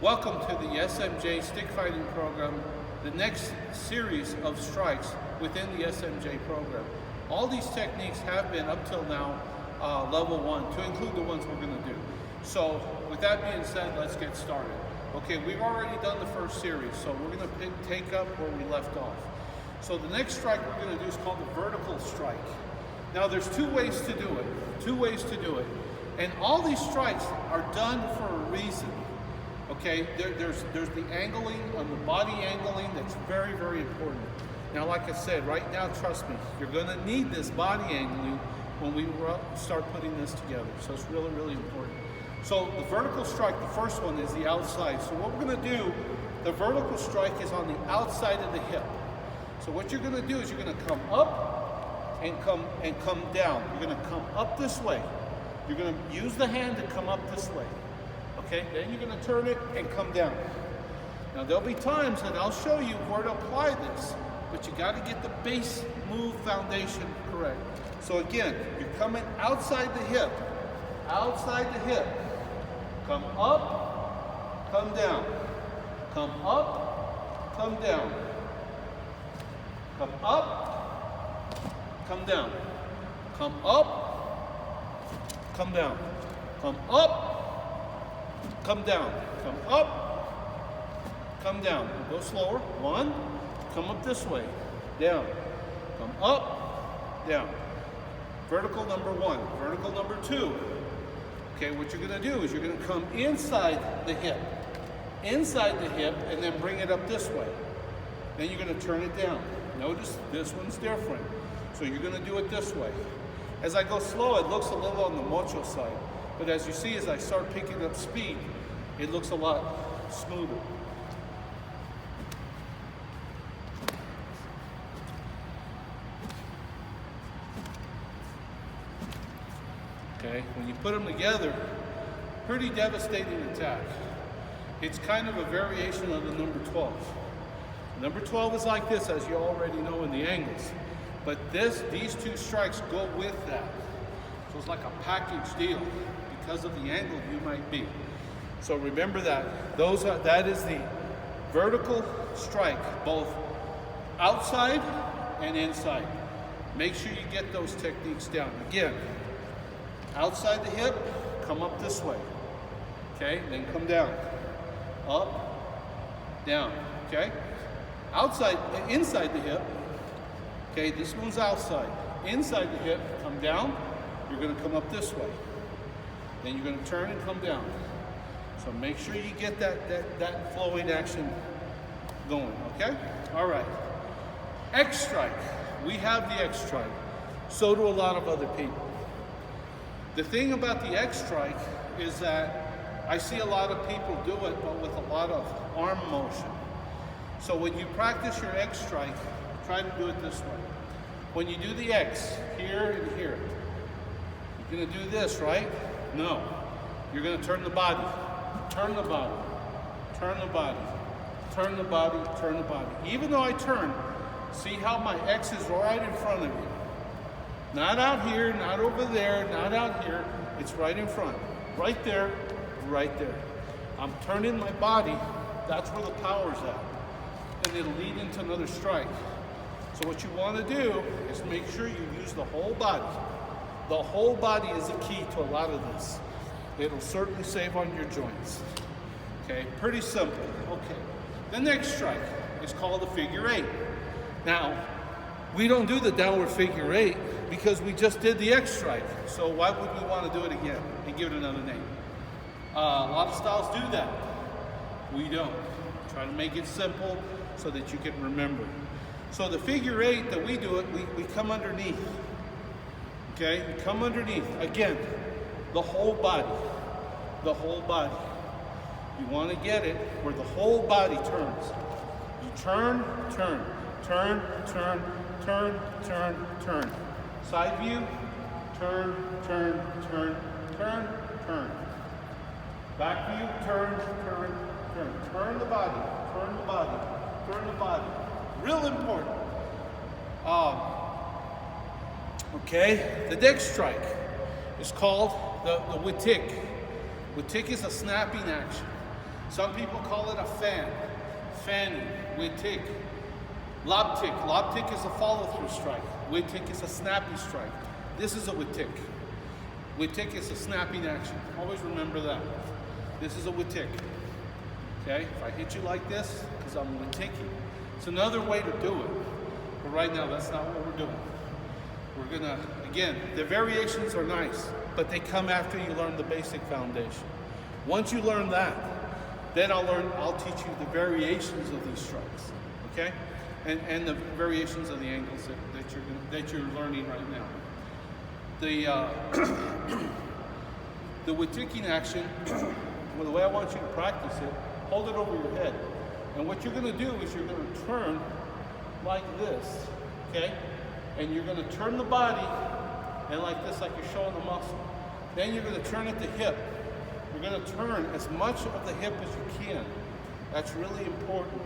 Welcome to the SMJ stick fighting program, the next series of strikes within the SMJ program. All these techniques have been up till now level 1, to include the ones we're going to do. So with that being said, let's get started. Okay, we've already done the first series, so we're going to take up where we left off. So the next strike we're going to do is called the vertical strike. Now there's two ways to do it. And all these strikes are done for a reason. Okay, there's the angling, on the body angling, that's very, very important. Now, like I said, right now, trust me, you're going to need this body angling when we start putting this together. So it's really, really important. So the vertical strike, the first one is the outside. So what we're going to do, the vertical strike is on the outside of the hip. So what you're going to do is you're going to come up and come down. You're going to come up this way. You're going to use the hand to come up this way. Okay, then you're going to turn it and come down. Now there'll be times that I'll show you where to apply this, but you got to get the base move foundation correct. So again, you're coming outside the hip, come up, come down, come up, come down, come up, come down, come up, come down, come up, come down, come up, come down. Go slower. 1, come up this way, down, come up, down. Vertical number 1, vertical number 2. Okay, what you're going to do is you're going to come inside the hip, and then bring it up this way. Then you're going to turn it down. Notice this one's different. So you're going to do it this way. As I go slow, it looks a little on the mucho side. But as you see, as I start picking up speed, it looks a lot smoother. Okay, when you put them together, pretty devastating attack. It's kind of a variation of the number 12. Number 12 is like this, as you already know in the angles. But these two strikes go with that. So it's like a package deal because of the angle you might be. So remember that. That is the vertical strike, both outside and inside. Make sure you get those techniques down. Again, outside the hip, come up this way. Okay, then come down. Up, down. Okay? Inside the hip. Okay, this one's outside. Inside the hip, come down. You're going to come up this way. Then you're going to turn and come down. So make sure you get that flowing action going, okay? All right. X strike. We have the X strike. So do a lot of other people. The thing about the X strike is that I see a lot of people do it, but with a lot of arm motion. So when you practice your X strike, try to do it this way. When you do the X, here and here, you're going to do this, right? No. You're going to turn the body. Turn the body. Turn the body. Turn the body. Turn the body. Even though I turn, see how my X is right in front of you. Not out here, not over there, not out here. It's right in front. Right there, right there. I'm turning my body. That's where the power's at. And it'll lead into another strike. So what you want to do is make sure you use the whole body. The whole body is the key to a lot of this. It'll certainly save on your joints. Okay, pretty simple. Okay, the next strike is called the figure 8. Now, we don't do the downward figure 8 because we just did the X strike. So why would we want to do it again and give it another name? A lot of styles do that. We don't. Try to make it simple so that you can remember. So the figure 8 that we do it, we come underneath. Okay, come underneath. Again, the whole body. The whole body. You want to get it where the whole body turns. You turn, turn, turn, turn, turn, turn, turn. Side view, turn, turn, turn, turn, turn. Back view, turn, turn, turn. Turn the body, turn the body, turn the body. Real important. Okay, the next strike is called the witik. Witik is a snapping action. Some people call it a fan, fanning, witik. Lobtik. Lobtik is a follow-through strike. Witik is a snappy strike. This is a witik. Witik is a snapping action. Always remember that. This is a witik. Okay? If I hit you like this, because I'm witiking. It's another way to do it. But right now, that's not what we're doing. We're gonna, again, the variations are nice, but they come after you learn the basic foundation. Once you learn that, then I'll teach you the variations of these strikes. Okay? And the variations of the angles that you're learning right now. The witiking action, well, the way I want you to practice it, hold it over your head. And what you're going to do is you're going to turn like this, okay? And you're going to turn the body and like this, like you're showing the muscle. Then you're going to turn at the hip. You're going to turn as much of the hip as you can. That's really important.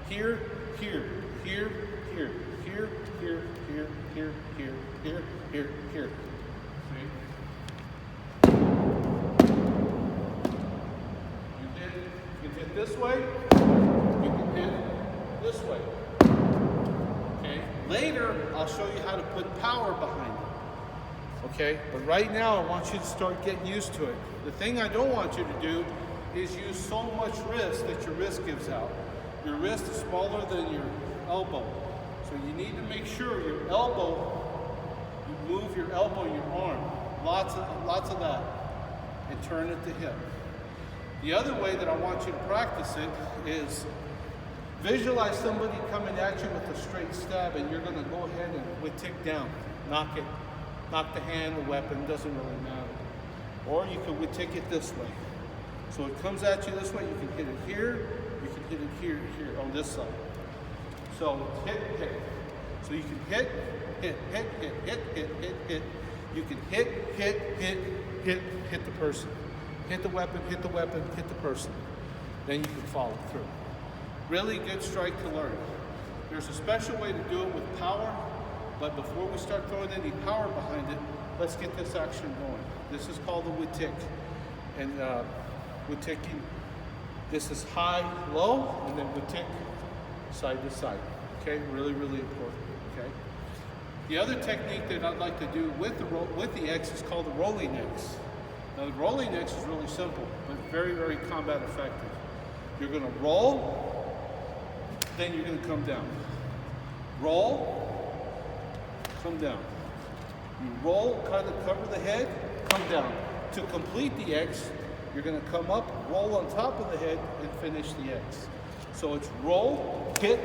Here, here, here, here, here, here, here, here, here, here, here, here. See? You can hit this way, you can hit this way. Okay? Later, I'll show you how to put power behind it. Okay? But right now, I want you to start getting used to it. The thing I don't want you to do is use so much wrist that your wrist gives out. Your wrist is smaller than your elbow. So you need to make sure your elbow, you move your elbow, your arm. Lots of that. And turn at the hip. The other way that I want you to practice it is visualize somebody coming at you with a straight stab, and you're going to go ahead and witik down. Knock it. Knock the hand, the weapon, doesn't really matter. Or you can witik it this way. So it comes at you this way, you can hit it here, you can hit it here, here, on this side. So hit, hit. So you can hit, hit, hit, hit, hit, hit, hit, hit. You can hit, hit, hit, hit, hit the person. Hit the weapon, hit the weapon, hit the person. Then you can follow through. Really good strike to learn. There's a special way to do it with power, but before we start throwing any power behind it, let's get this action going. This is called the witik. And witiking, this is high, low, and then witik side to side. Okay, really, really important. Okay. The other technique that I'd like to do with the X is called the rolling X. Now the rolling X is really simple, but very, very combat effective. You're going to roll, then you're going to come down. Roll, come down. You roll, kind of cover the head, come down. To complete the X, you're going to come up, roll on top of the head, and finish the X. So it's roll, hit,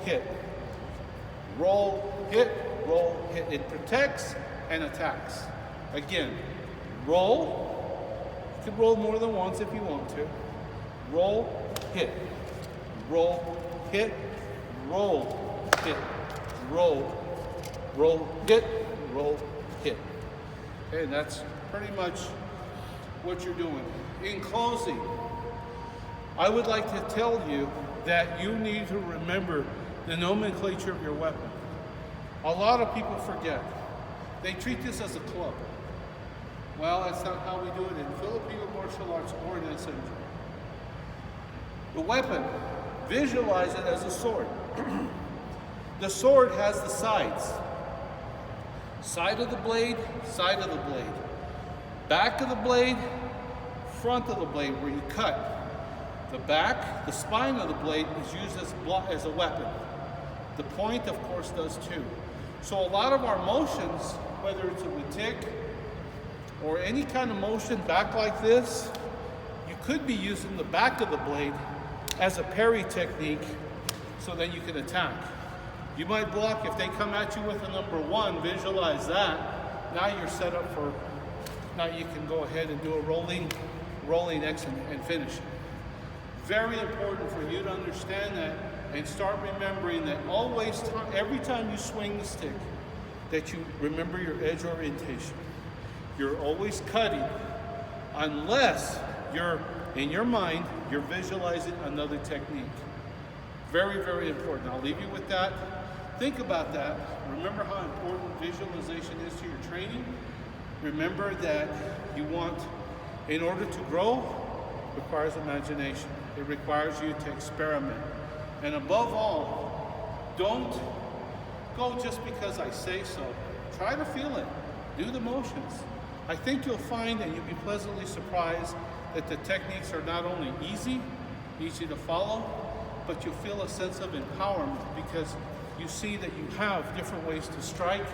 hit. Roll, hit, hit. It protects and attacks. Again, roll. You can roll more than once if you want to. Roll, hit. Roll, hit. Roll, hit. Roll, hit. Roll, hit. Okay, and that's pretty much what you're doing. In closing, I would like to tell you that you need to remember the nomenclature of your weapon. A lot of people forget. They treat this as a club. Well, that's not how we do it in Filipino martial arts or in SMJ. The weapon, visualize it as a sword. The sword has the sides. Side of the blade, side of the blade. Back of the blade, front of the blade where you cut. The back, the spine of the blade is used as a weapon. The point, of course, does too. So a lot of our motions, whether it's a witik or any kind of motion back like this, you could be using the back of the blade as a parry technique so then you can attack. You might block if they come at you with a number 1, visualize that. Now you're set up for, now you can go ahead and do a rolling X and finish it. Very important for you to understand that and start remembering that always, every time you swing the stick, that you remember your edge orientation. You're always cutting unless you're, in your mind, you're visualizing another technique. Very, very important. I'll leave you with that. Think about that. Remember how important visualization is to your training. Remember that you want, in order to grow, requires imagination. It requires you to experiment. And above all, don't go just because I say so. Try to feel it. Do the motions. I think you'll find and you'll be pleasantly surprised that the techniques are not only easy to follow, but you feel a sense of empowerment because you see that you have different ways to strike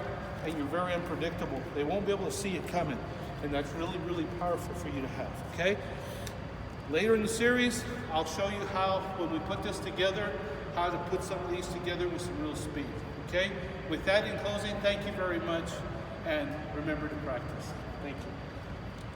and you're very unpredictable. They won't be able to see it coming. And that's really, really powerful for you to have, okay? Later in the series, I'll show you how, when we put this together, how to put some of these together with some real speed, okay? With that in closing, thank you very much, and remember to practice. Thank you.